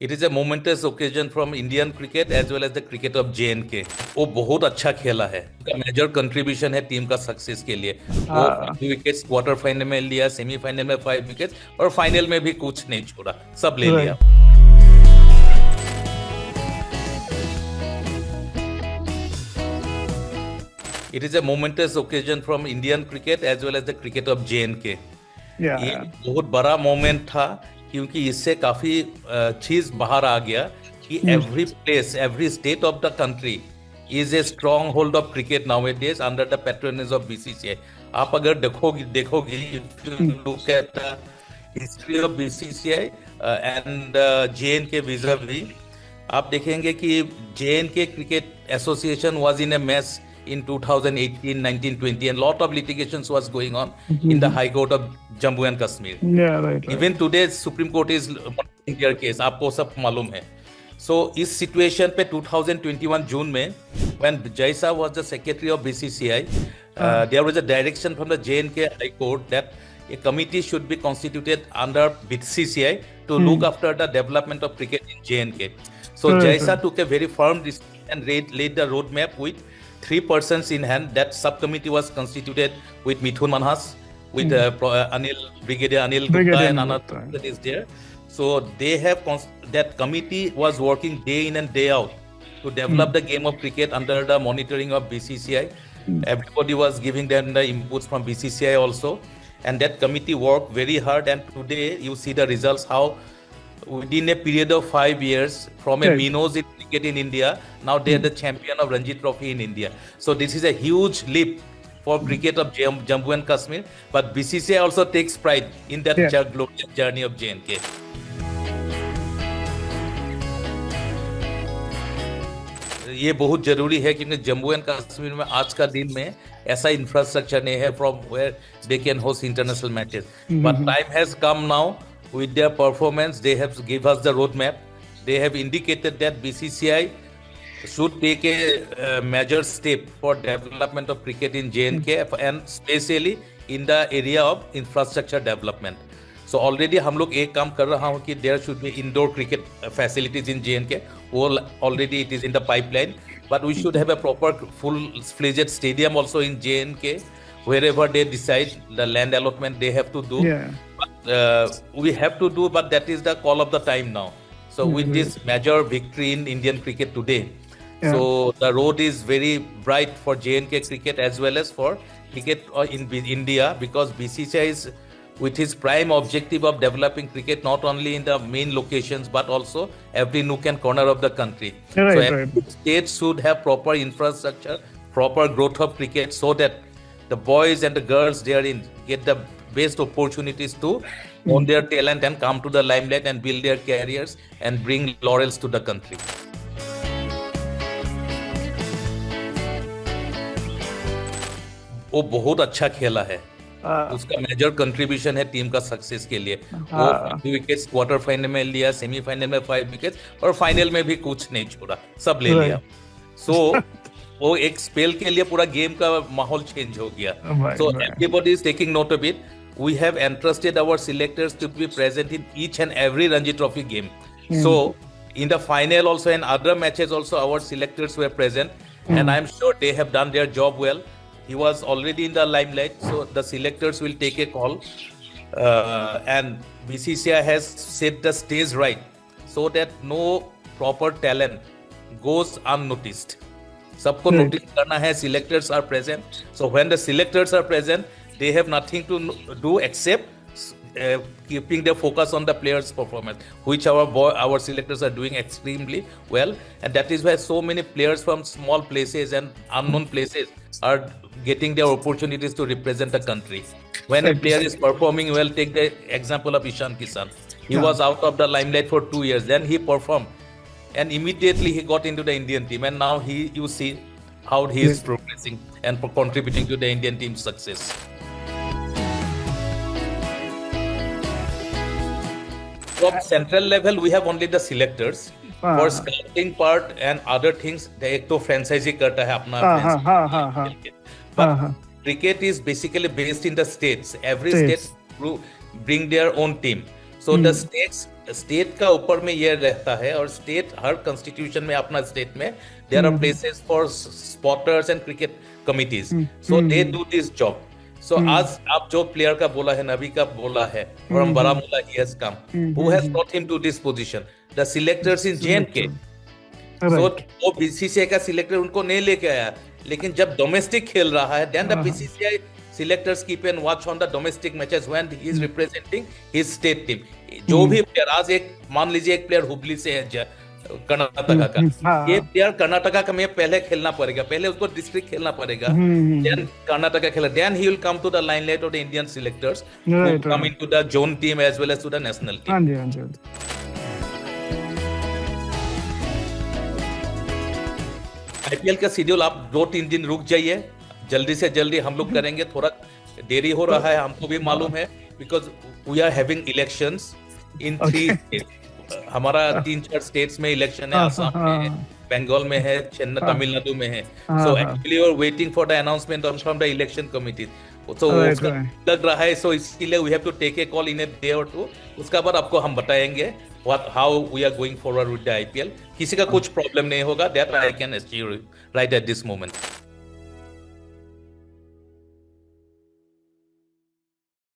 It is a momentous occasion from Indian cricket as well as the cricket of JNK। वो बहुत अच्छा खेला है, उसका मेजर कंट्रीब्यूशन है टीम का सक्सेस के लिए। वो हाँ 5 विकेट्स क्वार्टर फाइनल में लिया, सेमीफाइनल में 5 विकेट्स और फाइनल में भी कुछ नहीं छोड़ा, सब ले लिया। Right. It is a momentous occasion from Indian cricket as well as the cricket of JNK। या ये बहुत बड़ा मोमेंट था क्योंकि इससे काफी चीज बाहर आ गया कि every place, every state of the country is a strong hold of cricket nowadays under the patronage of BCCI। आप अगर देखोगे if you look at the history of BCCI and JNK vis-a-vis, आप देखेंगे कि JNK cricket association was in A mess in 2018, 19, 20, and lot of litigations was going on in the High Court of Jammu and Kashmir. या right. Even today, Supreme Court is monitoring their case. आपको सब मालूम है। So इस situation पे 2021 जून में, when Jai Shah was the secretary of BCCI, there was a direction from the JNK High Court that a committee should be constituted under BCCI to look after the development of cricket in JNK. So Right, Jai Shah right. took a very firm decision and laid the roadmap with 3 persons in hand. That subcommittee was constituted with Mithun Manhas, with Anil, Brigadier Anil Gupta, Brigadier and Anil another Gupta. that is there. So they have that committee was working day in and day out to develop the game of cricket under the monitoring of BCCI. Everybody was giving them the inputs from BCCI also, and that committee worked very hard. And today you see the results, how within a period of 5 years from a Right. minnows in cricket in India, now they are the champion of Ranji Trophy in India. So this is a huge leap for cricket of Jammu and Kashmir, but BCCI also takes pride in that Yeah. glorious journey of JNK. ये बहुत जरूरी है क्योंकि Jammu and Kashmir में आज का दिन में ऐसा इंफ्रास्ट्रक्चर नहीं है from where they can host international matches, but time has come now with their performance. They have give us the roadmap. They have indicated that BCCI should take a major step for development of cricket in JNK and especially in the area of infrastructure development. So already हम लोग एक काम कर रहा हूँ कि there should be indoor cricket facilities in JNK. Already it is in the pipeline, but we should have a proper full-fledged stadium also in JNK. Wherever they decide the land allotment they have to do. Yeah. We have to do, but that is the call of the time now. So with this major victory in Indian cricket today, Yeah. so the road is very bright for JNK cricket as well as for cricket in India, because BCCI is with his prime objective of developing cricket not only in the main locations but also every nook and corner of the country. Right, So every right. state should have proper infrastructure, proper growth of cricket, so that the boys and the girls therein get the best opportunities to own their talent and come to the limelight and build their careers and bring laurels to the country. वो बहुत अच्छा खेला है, उसका major contribution है team का success के लिए। वो 5 विकेट्स क्वार्टर फाइनल में लिया, सेमीफाइनल में 5 विकेट्स और फाइनल में भी कुछ नहीं छोड़ा, सब ले लिया। सो वो एक स्पेल के लिए पूरा गेम का माहौल चेंज हो गया। So everybody is taking note of it. We have entrusted our selectors to be present in each and every Ranji Trophy game. So in the final also and other matches also our selectors were present, and I am sure they have done their job well. He was already in the limelight, so the selectors will take a call, and BCCI has set the stage right so that no proper talent goes unnoticed. सबको notice करना है, selectors are present. So when the selectors are present, they have nothing to do except keeping their focus on the players' performance, which our selectors are doing extremely well, and that is why so many players from small places and unknown places are getting their opportunities to represent the country. When a player is performing well, take the example of Ishan Kishan. He was out of the limelight for 2 years, then he performed, and immediately he got into the Indian team, and now you see how he is progressing and contributing to the Indian team's success. From central level, we have only the selectors. For scouting part and other things, एक तो franchisee करता है अपना, but cricket is basically based in the states. Every state bring their own team. So the states state का ऊपर में ये रहता है, और स्टेट हर कॉन्स्टिट्यूशन में अपना स्टेट में there are places for spotters and cricket committees, so they do this job. So आज आप जो प्लेयर का बोला है, नबी का बोला है, from Baramulla he has come, who has brought him to this position? The selectors in JNK. So वो बीसीसीआई का सिलेक्टर उनको नहीं लेके आया, लेकिन जब डोमेस्टिक खेल रहा है, then the BCCI selectors keep and watch on the domestic matches when he is representing his state team. जो भी प्लेयर, आज एक मान लीजिए एक प्लेयर हुबली से है कर्नाटका का, ये प्लेयर कर्नाटका का में पहले खेलना पड़ेगा, पहले उसको डिस्ट्रिक्ट खेलना पड़ेगा, देन कर्नाटका खेला, then he will come to the limelight of the Indian selectors who come into the zone team as well as to the national team. हाँ जी, हाँ जी. IPL का शेड्यूल आप 2-3 दिन रुक जाइए, जल्दी से जल्दी हम लोग करेंगे. थोड़ा देरी हो रहा है, हमको भी मालूम है, because we are having elections in 3 states. हमारा 3-4 स्टेट्स में इलेक्शन है, आसाम में है, बंगाल में है, चेन्नई तमिलनाडु में है. So actually we are waiting for the announcement from the election committee. तो उसका लग रहा है, सो इसीलिए we have to take a call in a day or 2. उसका बाद आपको हम बताएंगे how we are going forward with the IPL. किसी का कुछ प्रॉब्लम नहीं होगा, that I can assure you right at this moment.